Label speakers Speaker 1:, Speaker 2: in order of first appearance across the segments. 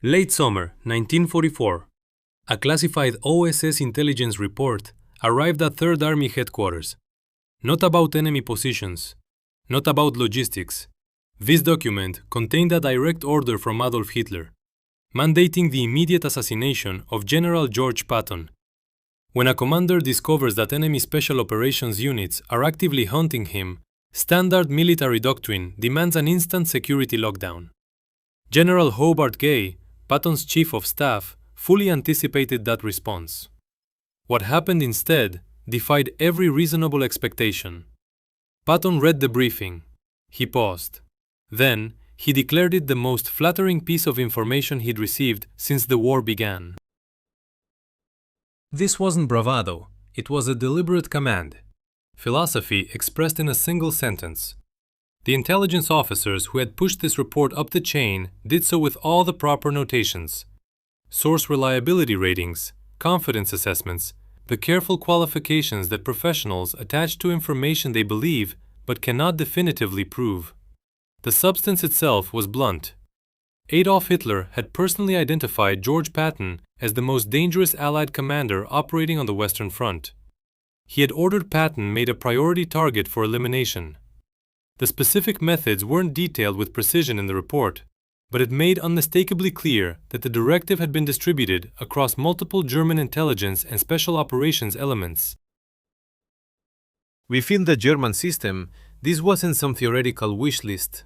Speaker 1: Late summer 1944. A classified OSS intelligence report arrived at Third Army headquarters. Not about enemy positions, not about logistics. This document contained a direct order from Adolf Hitler, mandating the immediate assassination of General George Patton. When a commander discovers that enemy special operations units are actively hunting him, standard military doctrine demands an instant security lockdown. General Hobart Gay, Patton's chief of staff, fully anticipated that response. What happened instead defied every reasonable expectation. Patton read the briefing. He paused. Then, he declared it the most flattering piece of information he'd received since the war began. This wasn't bravado, it was a deliberate command. Philosophy expressed in a single sentence. The intelligence officers who had pushed this report up the chain did so with all the proper notations. Source reliability ratings, confidence assessments, the careful qualifications that professionals attach to information they believe but cannot definitively prove. The substance itself was blunt. Adolf Hitler had personally identified George Patton as the most dangerous Allied commander operating on the Western Front. He had ordered Patton made a priority target for elimination. The specific methods weren't detailed with precision in the report, but it made unmistakably clear that the directive had been distributed across multiple German intelligence and special operations elements. Within the German system, this wasn't some theoretical wish list.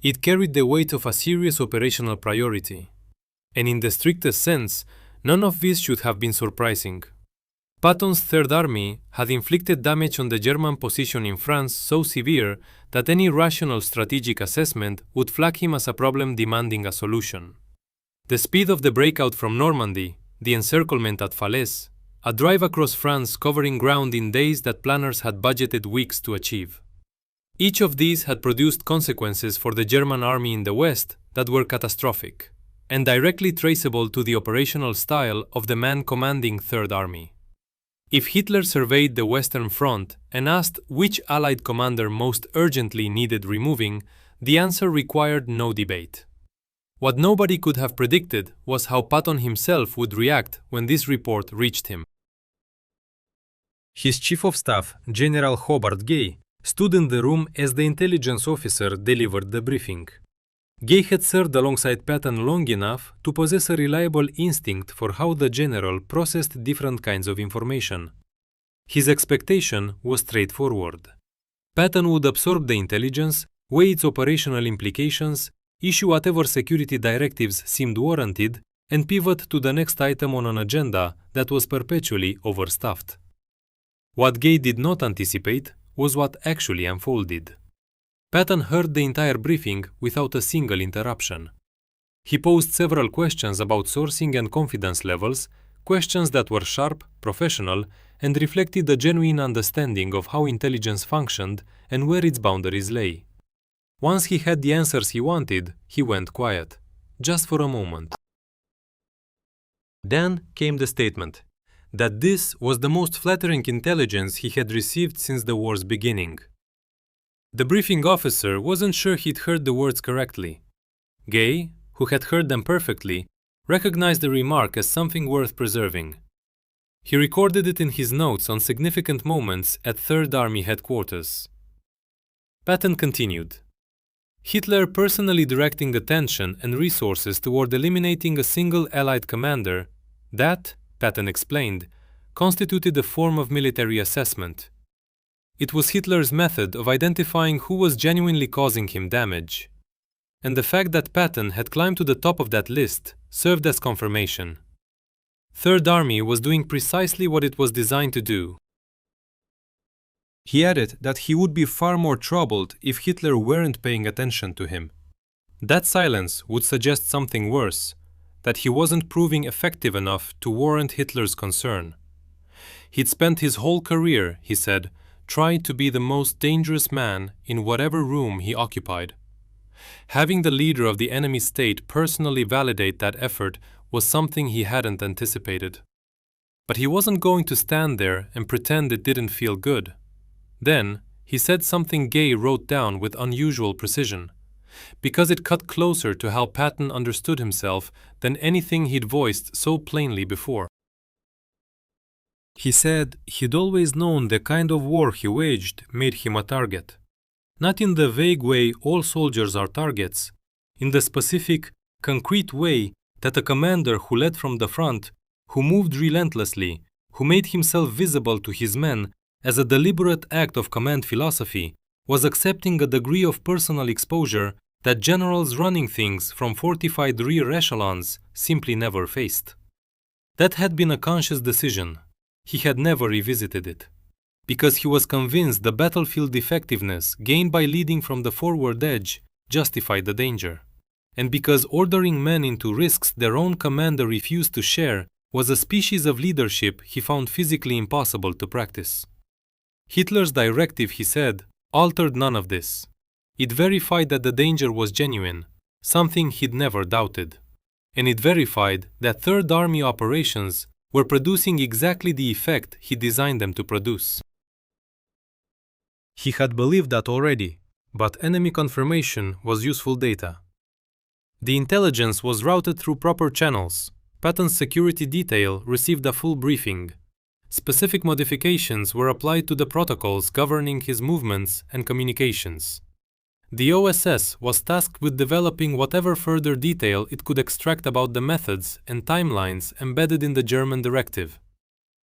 Speaker 1: It carried the weight of a serious operational priority. And in the strictest sense, none of this should have been surprising. Patton's Third Army had inflicted damage on the German position in France so severe that any rational strategic assessment would flag him as a problem demanding a solution. The speed of the breakout from Normandy, the encirclement at Falaise, a drive across France covering ground in days that planners had budgeted weeks to achieve. Each of these had produced consequences for the German army in the West that were catastrophic, and directly traceable to the operational style of the man commanding Third Army. If Hitler surveyed the Western Front and asked which Allied commander most urgently needed removing, the answer required no debate. What nobody could have predicted was how Patton himself would react when this report reached him. His chief of staff, General Hobart Gay, stood in the room as the intelligence officer delivered the briefing. Gay had served alongside Patton long enough to possess a reliable instinct for how the general processed different kinds of information. His expectation was straightforward. Patton would absorb the intelligence, weigh its operational implications, issue whatever security directives seemed warranted, and pivot to the next item on an agenda that was perpetually overstuffed. What Gay did not anticipate was what actually unfolded. Patton heard the entire briefing without a single interruption. He posed several questions about sourcing and confidence levels, questions that were sharp, professional, and reflected a genuine understanding of how intelligence functioned and where its boundaries lay. Once he had the answers he wanted, he went quiet, just for a moment. Then came the statement that this was the most flattering intelligence he had received since the war's beginning. The briefing officer wasn't sure he'd heard the words correctly. Gay, who had heard them perfectly, recognized the remark as something worth preserving. He recorded it in his notes on significant moments at Third Army headquarters. Patton continued. Hitler personally directing attention and resources toward eliminating a single Allied commander, that, Patton explained, constituted a form of military assessment. It was Hitler's method of identifying who was genuinely causing him damage. And the fact that Patton had climbed to the top of that list served as confirmation. Third Army was doing precisely what it was designed to do. He added that he would be far more troubled if Hitler weren't paying attention to him. That silence would suggest something worse, that he wasn't proving effective enough to warrant Hitler's concern. He'd spent his whole career, he said, trying to be the most dangerous man in whatever room he occupied. Having the leader of the enemy state personally validate that effort was something he hadn't anticipated. But he wasn't going to stand there and pretend it didn't feel good. Then, he said something Gay wrote down with unusual precision. because it cut closer to how Patton understood himself than anything he'd voiced so plainly before. He said he'd always known the kind of war he waged made him a target. Not in the vague way all soldiers are targets, in the specific, concrete way that a commander who led from the front, who moved relentlessly, who made himself visible to his men as a deliberate act of command philosophy, was accepting a degree of personal exposure that generals running things from fortified rear echelons simply never faced. That had been a conscious decision. He had never revisited it. Because he was convinced the battlefield effectiveness gained by leading from the forward edge justified the danger. And because ordering men into risks their own commander refused to share was a species of leadership he found physically impossible to practice. Hitler's directive, he said, altered none of this. It verified that the danger was genuine, something he'd never doubted. And it verified that Third Army operations were producing exactly the effect he designed them to produce. He had believed that already, but enemy confirmation was useful data. The intelligence was routed through proper channels. Patton's security detail received a full briefing. Specific modifications were applied to the protocols governing his movements and communications. The OSS was tasked with developing whatever further detail it could extract about the methods and timelines embedded in the German directive.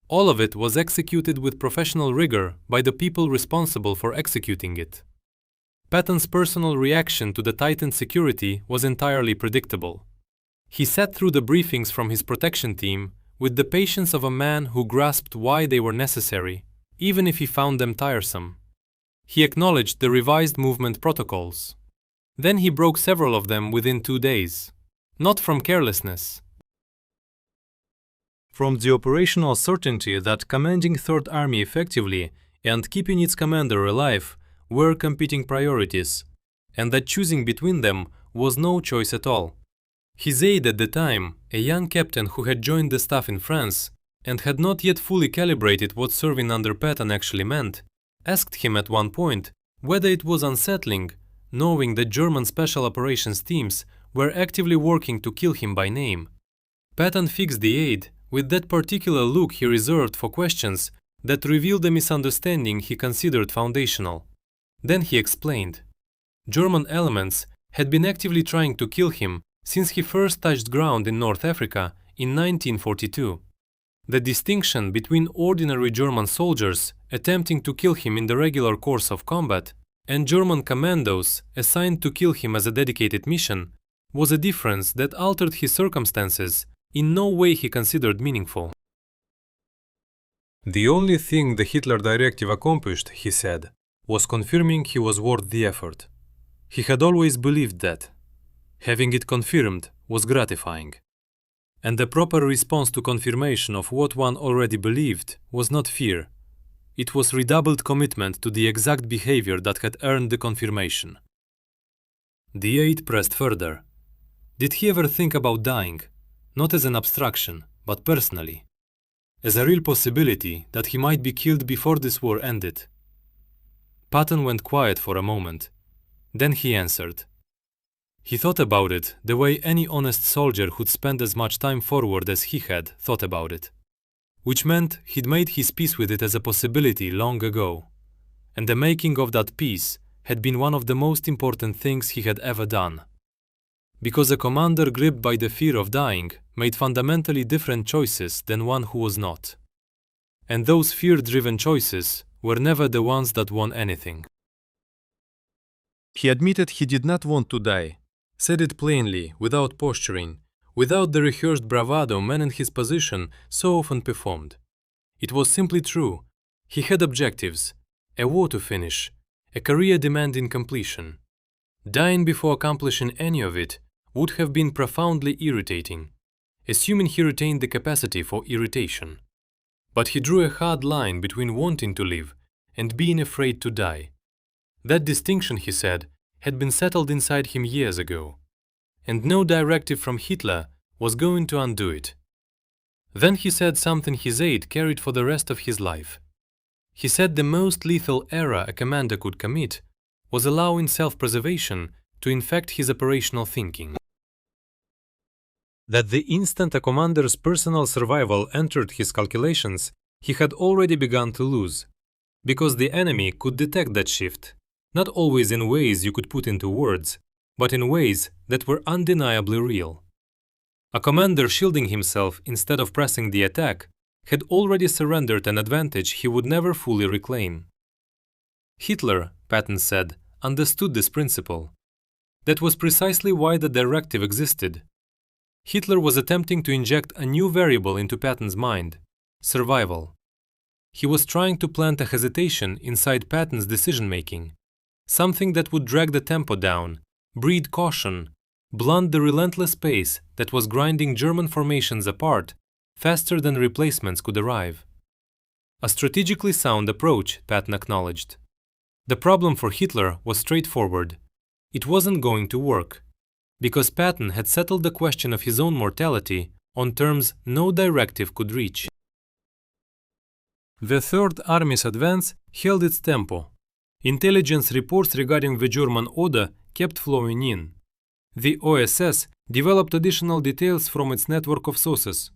Speaker 1: All of it was executed with professional rigor by the people responsible for executing it. Patton's personal reaction to the tightened security was entirely predictable. He sat through the briefings from his protection team with the patience of a man who grasped why they were necessary, even if he found them tiresome. He acknowledged the revised movement protocols. Then he broke several of them within 2 days. Not from carelessness. From the operational certainty that commanding Third Army effectively and keeping its commander alive were competing priorities, and that choosing between them was no choice at all. His aide at the time, a young captain who had joined the staff in France and had not yet fully calibrated what serving under Patton actually meant, asked him at one point whether it was unsettling, knowing that German special operations teams were actively working to kill him by name. Patton fixed the aide with that particular look he reserved for questions that revealed a misunderstanding he considered foundational. Then he explained. German elements had been actively trying to kill him since he first touched ground in North Africa in 1942. The distinction between ordinary German soldiers attempting to kill him in the regular course of combat and German commandos assigned to kill him as a dedicated mission was a difference that altered his circumstances in no way he considered meaningful. The only thing the Hitler directive accomplished, he said, was confirming he was worth the effort. He had always believed that. Having it confirmed was gratifying. And the proper response to confirmation of what one already believed was not fear. It was redoubled commitment to the exact behavior that had earned the confirmation. The aide pressed further. Did he ever think about dying, not as an abstraction, but personally, as a real possibility that he might be killed before this war ended? Patton went quiet for a moment. Then he answered. He thought about it the way any honest soldier who'd spent as much time forward as he had thought about it, which meant he'd made his peace with it as a possibility long ago, and the making of that peace had been one of the most important things he had ever done. Because a commander gripped by the fear of dying made fundamentally different choices than one who was not. And those fear-driven choices were never the ones that won anything. He admitted he did not want to die, said it plainly, without posturing, without the rehearsed bravado men in his position so often performed. It was simply true. He had objectives, a war to finish, a career demanding completion. Dying before accomplishing any of it would have been profoundly irritating, assuming he retained the capacity for irritation. But he drew a hard line between wanting to live and being afraid to die. That distinction, he said, had been settled inside him years ago, and no directive from Hitler was going to undo it. Then he said something his aide carried for the rest of his life. He said the most lethal error a commander could commit was allowing self-preservation to infect his operational thinking. That the instant a commander's personal survival entered his calculations, he had already begun to lose, because the enemy could detect that shift, not always in ways you could put into words, but in ways that were undeniably real. A commander shielding himself instead of pressing the attack had already surrendered an advantage he would never fully reclaim. Hitler, Patton said, understood this principle. That was precisely why the directive existed. Hitler was attempting to inject a new variable into Patton's mind: survival. He was trying to plant a hesitation inside Patton's decision-making, something that would drag the tempo down, breed caution, blunt the relentless pace that was grinding German formations apart faster than replacements could arrive. A strategically sound approach, Patton acknowledged. The problem for Hitler was straightforward. It wasn't going to work, because Patton had settled the question of his own mortality on terms no directive could reach. The Third Army's advance held its tempo. Intelligence reports regarding the German order kept flowing in. The OSS developed additional details from its network of sources,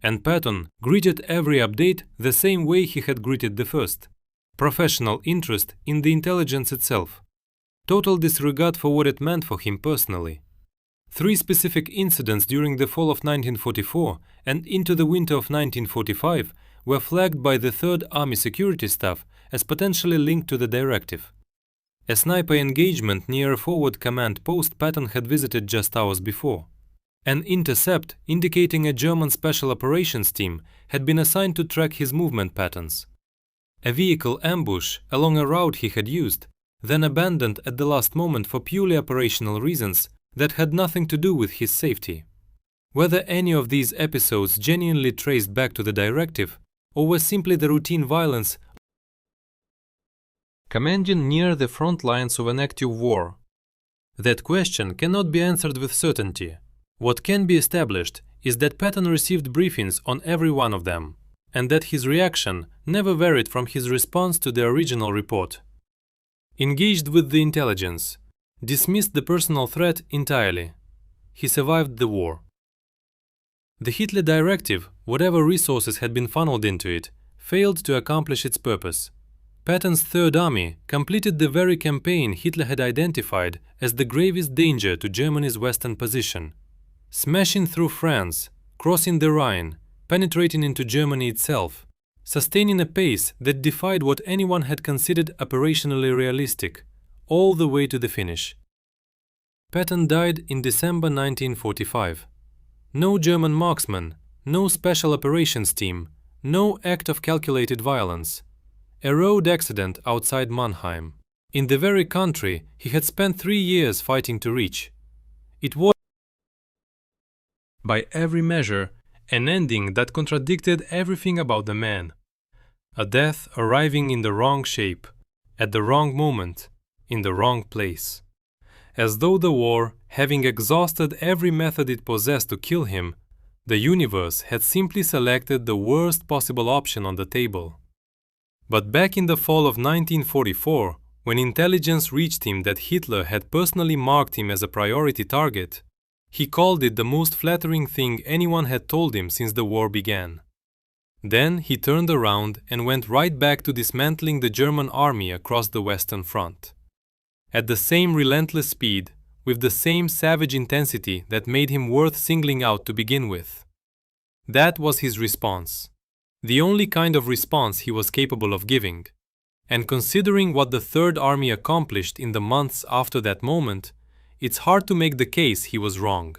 Speaker 1: and Patton greeted every update the same way he had greeted the first: professional interest in the intelligence itself, total disregard for what it meant for him personally. 3 specific incidents during the fall of 1944 and into the winter of 1945 were flagged by the Third Army security staff as potentially linked to the directive. A sniper engagement near a forward command post Patton had visited just hours before. An intercept indicating a German special operations team had been assigned to track his movement patterns. A vehicle ambush along a route he had used, then abandoned at the last moment for purely operational reasons that had nothing to do with his safety. Whether any of these episodes genuinely traced back to the directive, or was simply the routine violence commanding near the front lines of an active war, that question cannot be answered with certainty. What can be established is that Patton received briefings on every one of them, and that his reaction never varied from his response to the original report. Engaged with the intelligence, dismissed the personal threat entirely. He survived the war. The Hitler directive, whatever resources had been funneled into it, failed to accomplish its purpose. Patton's Third Army completed the very campaign Hitler had identified as the gravest danger to Germany's western position, smashing through France, crossing the Rhine, penetrating into Germany itself, sustaining a pace that defied what anyone had considered operationally realistic, all the way to the finish. Patton died in December 1945. No German marksman, no special operations team, no act of calculated violence. A road accident outside Mannheim, in the very country he had spent 3 years fighting to reach. It was, by every measure, an ending that contradicted everything about the man. A death arriving in the wrong shape, at the wrong moment, in the wrong place. As though the war, having exhausted every method it possessed to kill him, the universe had simply selected the worst possible option on the table. But back in the fall of 1944, when intelligence reached him that Hitler had personally marked him as a priority target, he called it the most flattering thing anyone had told him since the war began. Then he turned around and went right back to dismantling the German army across the Western Front. At the same relentless speed, with the same savage intensity that made him worth singling out to begin with. That was his response. The only kind of response he was capable of giving. And considering what the Third Army accomplished in the months after that moment, it's hard to make the case he was wrong.